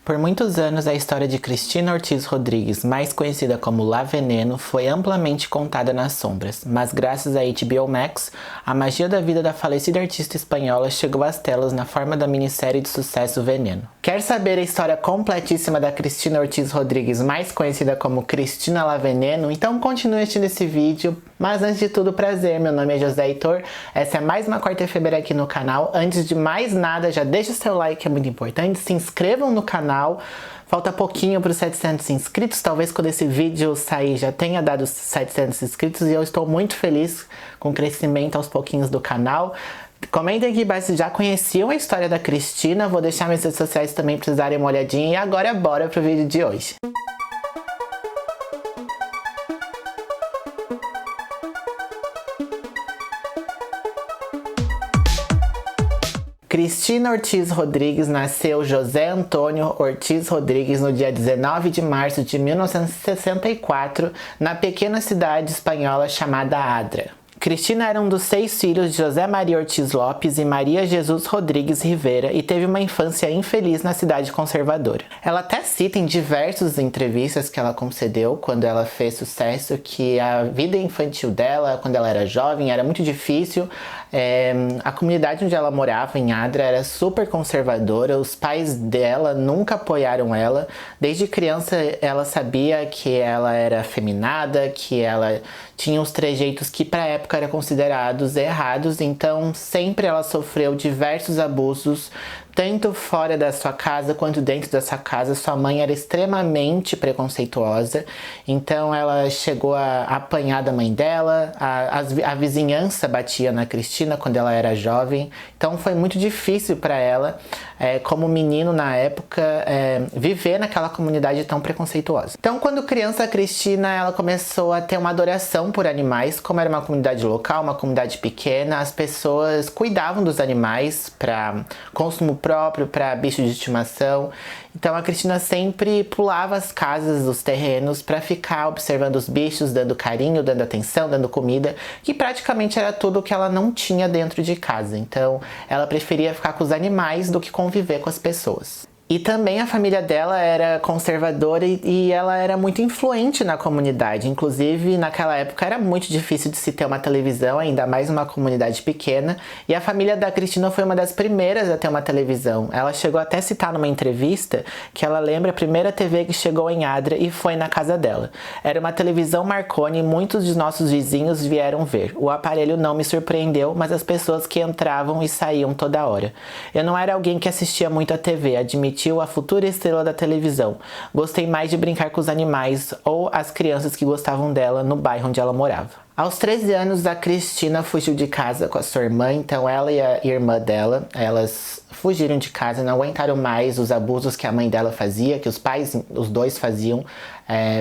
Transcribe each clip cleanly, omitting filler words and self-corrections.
Por muitos anos, a história de Cristina Ortiz Rodrigues, mais conhecida como La Veneno, foi amplamente contada nas sombras, mas graças à HBO Max, a magia da vida da falecida artista espanhola chegou às telas na forma da minissérie de sucesso Veneno. Quer saber a história completíssima da Cristina Ortiz Rodrigues, mais conhecida como Cristina La Veneno? Então continue assistindo esse vídeo. Mas antes de tudo, prazer, meu nome é José Heitor, essa é mais uma quarta-feira aqui no canal. Antes de mais nada, já deixa o seu like, é muito importante, se inscrevam no canal. Falta pouquinho para os 700 inscritos, talvez quando esse vídeo sair já tenha dado 700 inscritos e eu estou muito feliz com o crescimento aos pouquinhos do canal. Comentem aqui embaixo se já conheciam a história da Cristina, vou deixar minhas redes sociais também para vocês darem uma olhadinha e agora bora pro vídeo de hoje. Cristina Ortiz Rodrigues nasceu José Antônio Ortiz Rodrigues no dia 19 de março de 1964, na pequena cidade espanhola chamada Adra. Cristina era um dos 6 filhos de José Maria Ortiz Lopes e Maria Jesus Rodrigues Rivera e teve uma infância infeliz na cidade conservadora. Ela até cita em diversas entrevistas que ela concedeu quando ela fez sucesso que a vida infantil dela, quando ela era jovem, era muito difícil. A comunidade onde ela morava, em Adra, era super conservadora, os pais dela nunca apoiaram ela. Desde criança ela sabia que ela era afeminada, que ela tinha os trejeitos que para a época eram considerados errados, então sempre ela sofreu diversos abusos, tanto fora da sua casa quanto dentro da sua casa. Sua mãe era extremamente preconceituosa, então ela chegou a apanhar da mãe dela, a vizinhança batia na Cristina quando ela era jovem, então foi muito difícil para ela, como menino na época, viver naquela comunidade tão preconceituosa. Então quando criança, a Cristina ela começou a ter uma adoração por animais. Como era uma comunidade local, uma comunidade pequena, as pessoas cuidavam dos animais para consumo próprio, para bicho de estimação. Então a Cristina sempre pulava as casas, os terrenos, para ficar observando os bichos, dando carinho, dando atenção, dando comida, que praticamente era tudo que ela não tinha dentro de casa. Então ela preferia ficar com os animais do que conviver com as pessoas. E também a família dela era conservadora e ela era muito influente na comunidade. Inclusive, naquela época era muito difícil de se ter uma televisão, ainda mais uma comunidade pequena. E a família da Cristina foi uma das primeiras a ter uma televisão. Ela chegou até a citar numa entrevista que ela lembra a primeira TV que chegou em Adra e foi na casa dela. Era uma televisão Marconi e muitos dos nossos vizinhos vieram ver. O aparelho não me surpreendeu, mas as pessoas que entravam e saíam toda hora. Eu não era alguém que assistia muito a TV, admiti a futura estrela da televisão. Gostei mais de brincar com os animais ou as crianças que gostavam dela no bairro onde ela morava. Aos 13 anos, a Cristina fugiu de casa com a sua irmã, então ela e a irmã dela, elas fugiram de casa, não aguentaram mais os abusos que a mãe dela fazia, que os dois faziam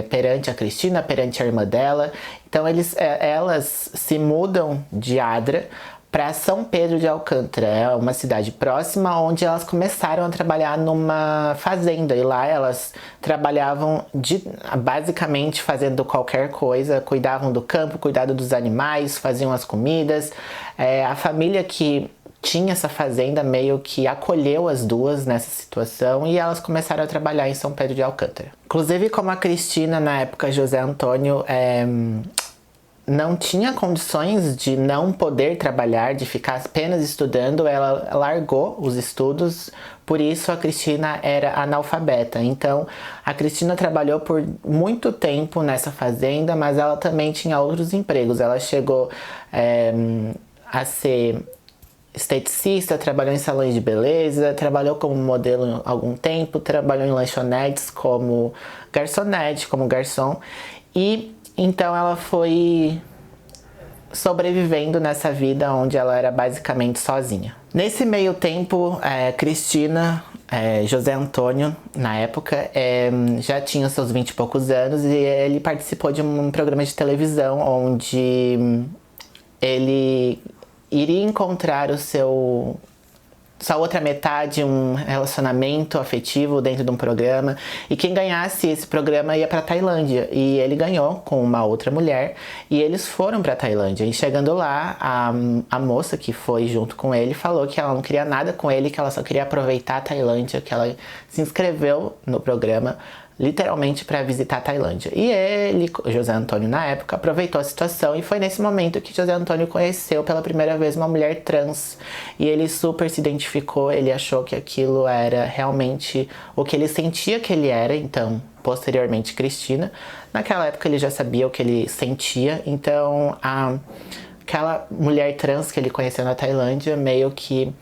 perante a Cristina, perante a irmã dela. Então elas se mudam de Adra para São Pedro de Alcântara, é uma cidade próxima, onde elas começaram a trabalhar numa fazenda. E lá elas trabalhavam basicamente fazendo qualquer coisa, cuidavam do campo, cuidavam dos animais, faziam as comidas. A família que tinha essa fazenda meio que acolheu as duas nessa situação e elas começaram a trabalhar em São Pedro de Alcântara. Inclusive, como a Cristina, na época, José Antônio, não tinha condições de não poder trabalhar, de ficar apenas estudando, ela largou os estudos, por isso a Cristina era analfabeta. Então a Cristina trabalhou por muito tempo nessa fazenda, mas ela também tinha outros empregos. Ela chegou a ser esteticista, trabalhou em salões de beleza, trabalhou como modelo há algum tempo, trabalhou em lanchonetes como garçonete, como garçom, e então ela foi sobrevivendo nessa vida onde ela era basicamente sozinha. Nesse meio tempo, Cristina, José Antônio, na época, já tinha seus 20 e poucos anos e ele participou de um programa de televisão onde ele iria encontrar o seu sua outra metade um relacionamento afetivo dentro de um programa. E quem ganhasse esse programa ia pra Tailândia. E ele ganhou com uma outra mulher. E eles foram pra Tailândia. E chegando lá, a moça que foi junto com ele falou que ela não queria nada com ele, que ela só queria aproveitar a Tailândia, que ela se inscreveu no programa literalmente para visitar a Tailândia. E ele, José Antônio, na época, aproveitou a situação e foi nesse momento que José Antônio conheceu pela primeira vez uma mulher trans. E ele super se identificou, ele achou que aquilo era realmente o que ele sentia que ele era, então, posteriormente Cristina. Naquela época ele já sabia o que ele sentia, então aquela mulher trans que ele conheceu na Tailândia meio que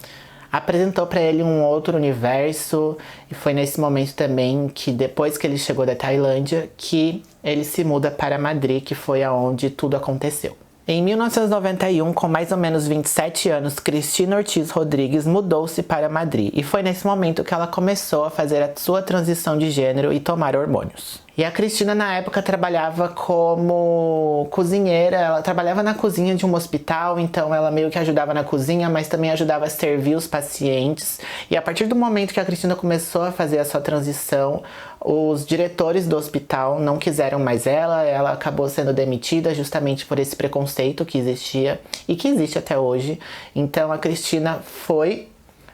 apresentou para ele um outro universo, e foi nesse momento também que, depois que ele chegou da Tailândia, que ele se muda para Madrid, que foi aonde tudo aconteceu. Em 1991, com mais ou menos 27 anos, Cristina Ortiz Rodrigues mudou-se para Madrid, e foi nesse momento que ela começou a fazer a sua transição de gênero e tomar hormônios. E a Cristina, na época, trabalhava como cozinheira, ela trabalhava na cozinha de um hospital, então ela meio que ajudava na cozinha, mas também ajudava a servir os pacientes. E a partir do momento que a Cristina começou a fazer a sua transição, os diretores do hospital não quiseram mais ela acabou sendo demitida justamente por esse preconceito que existia e que existe até hoje. Então a Cristina foi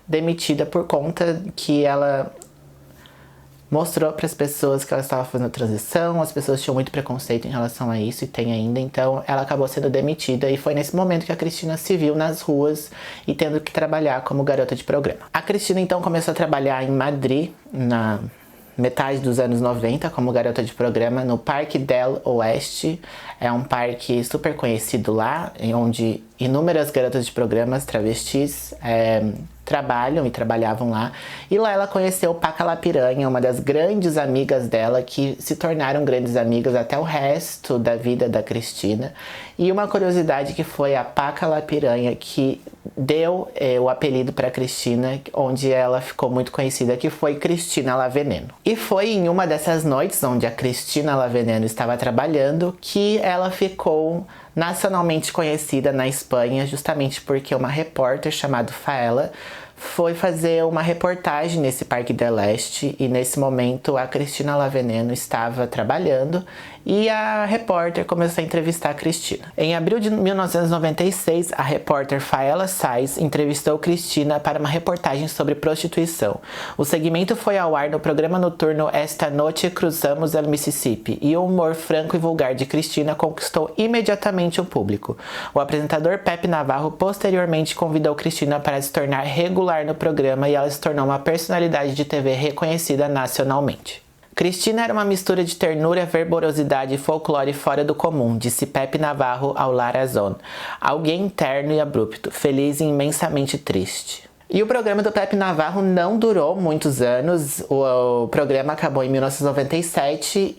demitida por conta que ela mostrou para as pessoas que ela estava fazendo a transição, as pessoas tinham muito preconceito em relação a isso e tem ainda, então ela acabou sendo demitida e foi nesse momento que a Cristina se viu nas ruas e tendo que trabalhar como garota de programa. A Cristina então começou a trabalhar em Madrid, na metade dos anos 90, como garota de programa no Parque del Oeste. É um parque super conhecido lá, onde inúmeras garotas de programas travestis trabalham e trabalhavam lá. E lá ela conheceu Paca La Piranha, uma das grandes amigas dela, que se tornaram grandes amigas até o resto da vida da Cristina. E uma curiosidade que foi a Paca La Piranha que deu o apelido para Cristina, onde ela ficou muito conhecida, que foi Cristina La Veneno. E foi em uma dessas noites onde a Cristina La Veneno estava trabalhando que ela ficou nacionalmente conhecida na Espanha, justamente porque uma repórter chamada Faela foi fazer uma reportagem nesse Parque del Este e nesse momento a Cristina La Veneno estava trabalhando e a repórter começou a entrevistar a Cristina. Em abril de 1996, a repórter Faela Sáiz entrevistou Cristina para uma reportagem sobre prostituição. O segmento foi ao ar no programa noturno Esta Noche Cruzamos el Mississippi e o humor franco e vulgar de Cristina conquistou imediatamente o público. O apresentador Pepe Navarro posteriormente convidou Cristina para se tornar regular no programa e ela se tornou uma personalidade de TV reconhecida nacionalmente. Cristina era uma mistura de ternura, verboriosidade e folclore fora do comum, disse Pepe Navarro ao La Razón. Alguém terno e abrupto, feliz e imensamente triste. E o programa do Pepe Navarro não durou muitos anos, o programa acabou em 1997,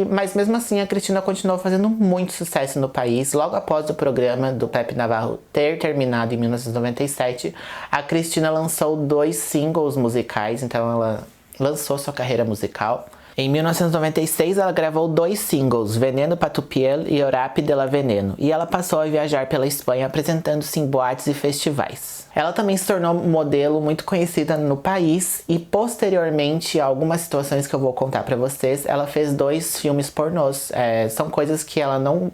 mas mesmo assim a Cristina continuou fazendo muito sucesso no país. Logo após o programa do Pepe Navarro ter terminado em 1997, a Cristina lançou 2 singles musicais, então ela lançou sua carreira musical. Em 1996, ela gravou 2 singles, Veneno pa tu piel e Orapi de la Veneno, e ela passou a viajar pela Espanha apresentando-se em boates e festivais. Ela também se tornou modelo muito conhecida no país e, posteriormente, algumas situações que eu vou contar pra vocês, ela fez 2 filmes pornôs. São coisas que ela não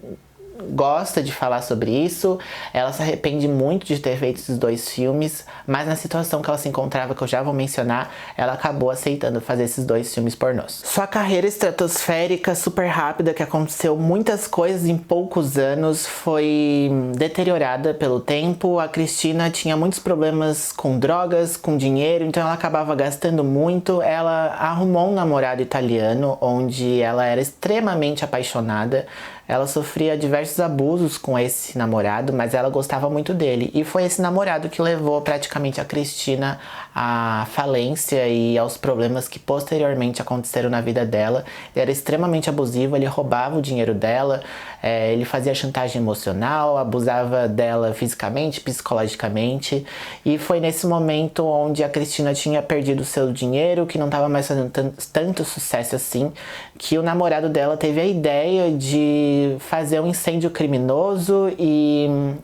gosta de falar sobre isso, ela se arrepende muito de ter feito esses 2 filmes, mas na situação que ela se encontrava, que eu já vou mencionar, ela acabou aceitando fazer esses 2 filmes pornôs. Sua carreira estratosférica, super rápida, que aconteceu muitas coisas em poucos anos, foi deteriorada pelo tempo. A Cristina tinha muitos problemas com drogas, com dinheiro, então ela acabava gastando muito. Ela arrumou um namorado italiano, onde ela era extremamente apaixonada. Ela sofria diversos abusos com esse namorado, mas ela gostava muito dele. E foi esse namorado que levou praticamente a Cristina à falência e aos problemas que posteriormente aconteceram na vida dela. Ele era extremamente abusivo, ele roubava o dinheiro dela, ele fazia chantagem emocional, abusava dela fisicamente, psicologicamente. E foi nesse momento onde a Cristina tinha perdido o seu dinheiro, que não estava mais fazendo tanto sucesso assim, que o namorado dela teve a ideia de fazer um incêndio criminoso e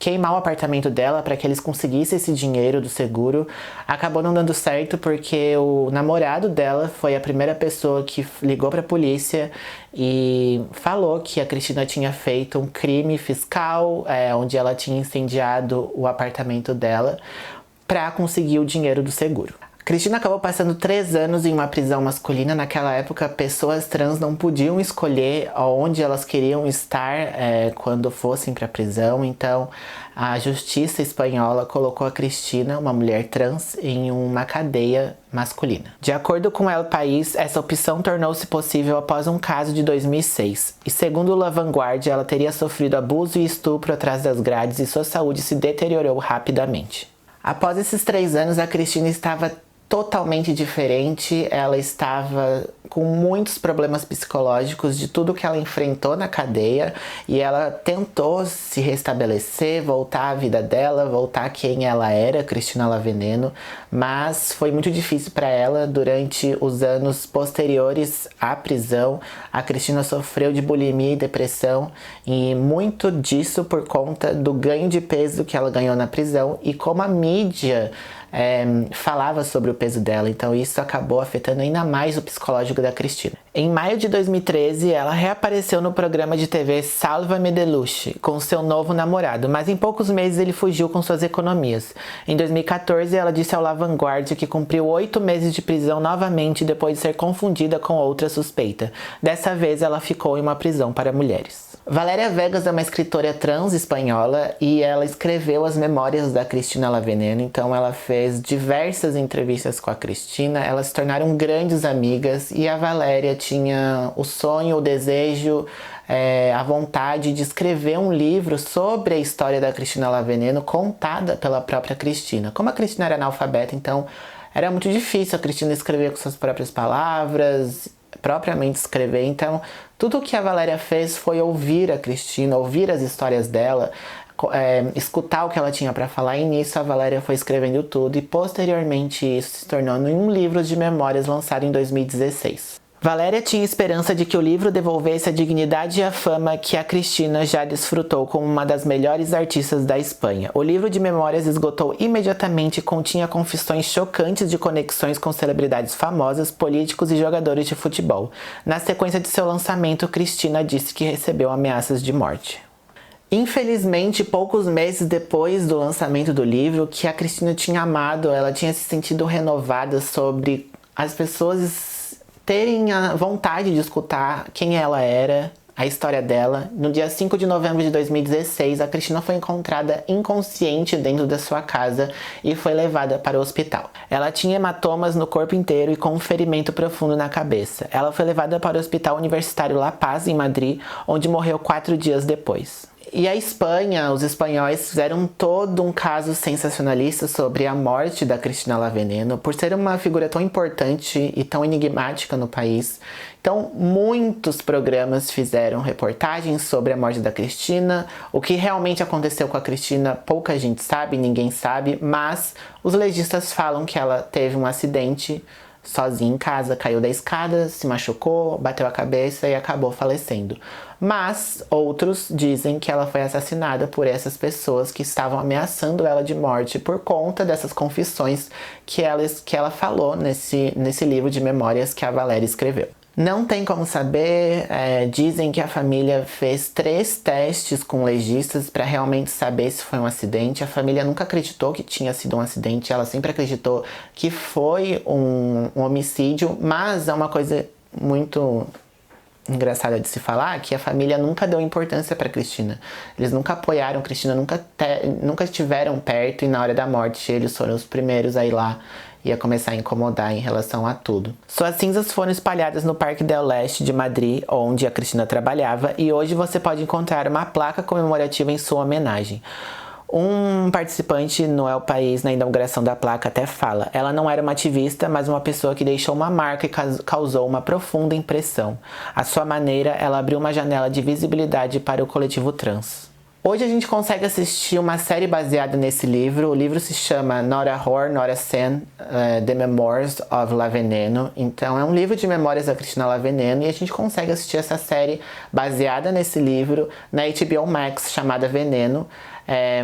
queimar o apartamento dela para que eles conseguissem esse dinheiro do seguro. Acabou não dando certo porque o namorado dela foi a primeira pessoa que ligou para a polícia e falou que a Cristina tinha feito um crime fiscal, onde ela tinha incendiado o apartamento dela para conseguir o dinheiro do seguro. Cristina acabou passando 3 anos em uma prisão masculina. Naquela época, pessoas trans não podiam escolher onde elas queriam estar quando fossem para a prisão. Então, a justiça espanhola colocou a Cristina, uma mulher trans, em uma cadeia masculina. De acordo com El País, essa opção tornou-se possível após um caso de 2006. E segundo La Vanguardia, ela teria sofrido abuso e estupro atrás das grades e sua saúde se deteriorou rapidamente. Após esses 3 anos, a Cristina estava totalmente diferente. Ela estava com muitos problemas psicológicos de tudo que ela enfrentou na cadeia e ela tentou se restabelecer, voltar à vida dela, voltar quem ela era, Cristina Laveneno, mas foi muito difícil para ela. Durante os anos posteriores à prisão, a Cristina sofreu de bulimia e depressão, e muito disso por conta do ganho de peso que ela ganhou na prisão e como a mídia falava sobre o peso dela. Então isso acabou afetando ainda mais o psicológico da Cristina. Em maio de 2013, ela reapareceu no programa de TV Sálvame de Luxe com seu novo namorado, mas em poucos meses ele fugiu com suas economias. Em 2014, ela disse ao La Vanguardia que cumpriu 8 meses de prisão novamente depois de ser confundida com outra suspeita. Dessa vez, ela ficou em uma prisão para mulheres. Valéria Vegas é uma escritora trans espanhola e ela escreveu as memórias da Cristina Laveneno. Então ela fez diversas entrevistas com a Cristina, elas se tornaram grandes amigas e a Valéria tinha o sonho, o desejo, a vontade de escrever um livro sobre a história da Cristina Laveneno contada pela própria Cristina. Como a Cristina era analfabeta, então era muito difícil a Cristina escrever com suas próprias palavras, propriamente escrever. Então tudo o que a Valéria fez foi ouvir a Cristina, ouvir as histórias dela, escutar o que ela tinha para falar, e nisso a Valéria foi escrevendo tudo e posteriormente isso se tornou em um livro de memórias lançado em 2016. Valéria tinha esperança de que o livro devolvesse a dignidade e a fama que a Cristina já desfrutou como uma das melhores artistas da Espanha. O livro de memórias esgotou imediatamente e continha confissões chocantes de conexões com celebridades famosas, políticos e jogadores de futebol. Na sequência de seu lançamento, Cristina disse que recebeu ameaças de morte. Infelizmente, poucos meses depois do lançamento do livro, que a Cristina tinha amado, ela tinha se sentido renovada sobre as pessoas terem a vontade de escutar quem ela era, a história dela. No dia 5 de novembro de 2016, a Cristina foi encontrada inconsciente dentro da sua casa e foi levada para o hospital. Ela tinha hematomas no corpo inteiro e com um ferimento profundo na cabeça. Ela foi levada para o Hospital Universitário La Paz, em Madrid, onde morreu 4 dias depois. E a Espanha, os espanhóis fizeram todo um caso sensacionalista sobre a morte da Cristina Laveneno, por ser uma figura tão importante e tão enigmática no país. Então, muitos programas fizeram reportagens sobre a morte da Cristina. O que realmente aconteceu com a Cristina, pouca gente sabe, ninguém sabe, mas os legistas falam que ela teve um acidente sozinha em casa, caiu da escada, se machucou, bateu a cabeça e acabou falecendo. Mas outros dizem que ela foi assassinada por essas pessoas que estavam ameaçando ela de morte por conta dessas confissões que ela falou nesse livro de memórias que a Valéria escreveu. Não tem como saber, dizem que a família fez 3 testes com legistas para realmente saber se foi um acidente. A família nunca acreditou que tinha sido um acidente, ela sempre acreditou que foi um homicídio, mas é uma coisa muito engraçada de se falar, que a família nunca deu importância para Cristina. Eles nunca apoiaram Cristina, nunca estiveram perto, e na hora da morte eles foram os primeiros a ir lá ia começar a incomodar em relação a tudo. Suas cinzas foram espalhadas no Parque del Leste de Madrid, onde a Cristina trabalhava, e hoje você pode encontrar uma placa comemorativa em sua homenagem. Um participante no El País, na inauguração da placa, até fala: ela não era uma ativista, mas uma pessoa que deixou uma marca e causou uma profunda impressão. À sua maneira, ela abriu uma janela de visibilidade para o coletivo trans. Hoje a gente consegue assistir uma série baseada nesse livro. O livro se chama Not a Whore, Not a Sin, The Memoirs of La Veneno. Então é um livro de memórias da Cristina La Veneno e a gente consegue assistir essa série baseada nesse livro na HBO Max, chamada Veneno. É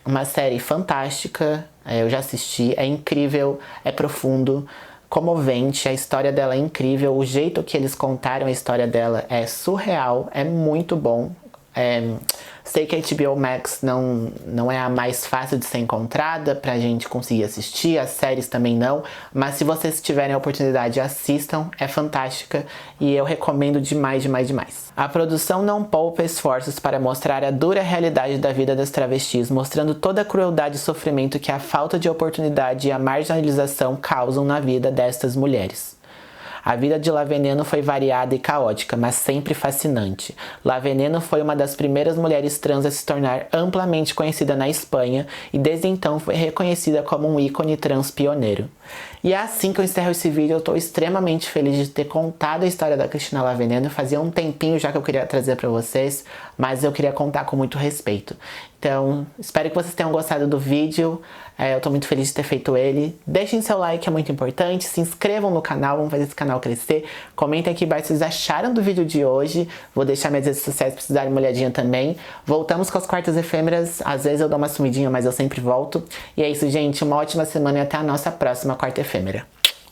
uma série fantástica, eu já assisti, é incrível, é profundo, comovente, a história dela é incrível, o jeito que eles contaram a história dela é surreal, é muito bom. Sei que a HBO Max não é a mais fácil de ser encontrada pra gente conseguir assistir, as séries também não, mas se vocês tiverem a oportunidade, assistam, é fantástica e eu recomendo demais, demais, demais. A produção não poupa esforços para mostrar a dura realidade da vida das travestis, mostrando toda a crueldade e sofrimento que a falta de oportunidade e a marginalização causam na vida destas mulheres. A vida de La Veneno foi variada e caótica, mas sempre fascinante. La Veneno foi uma das primeiras mulheres trans a se tornar amplamente conhecida na Espanha e desde então foi reconhecida como um ícone trans pioneiro. E é assim que eu encerro esse vídeo. Eu estou extremamente feliz de ter contado a história da Cristina La Veneno. Fazia um tempinho já que eu queria trazer para vocês, mas eu queria contar com muito respeito. Então, espero que vocês tenham gostado do vídeo. Eu tô muito feliz de ter feito ele. Deixem seu like, é muito importante. Se inscrevam no canal, vamos fazer esse canal crescer. Comentem aqui embaixo o que vocês acharam do vídeo de hoje. Vou deixar minhas redes sociais pra vocês darem uma olhadinha também. Voltamos com as quartas efêmeras. Às vezes eu dou uma sumidinha, mas eu sempre volto. E é isso, gente. Uma ótima semana e até a nossa próxima quarta efêmera.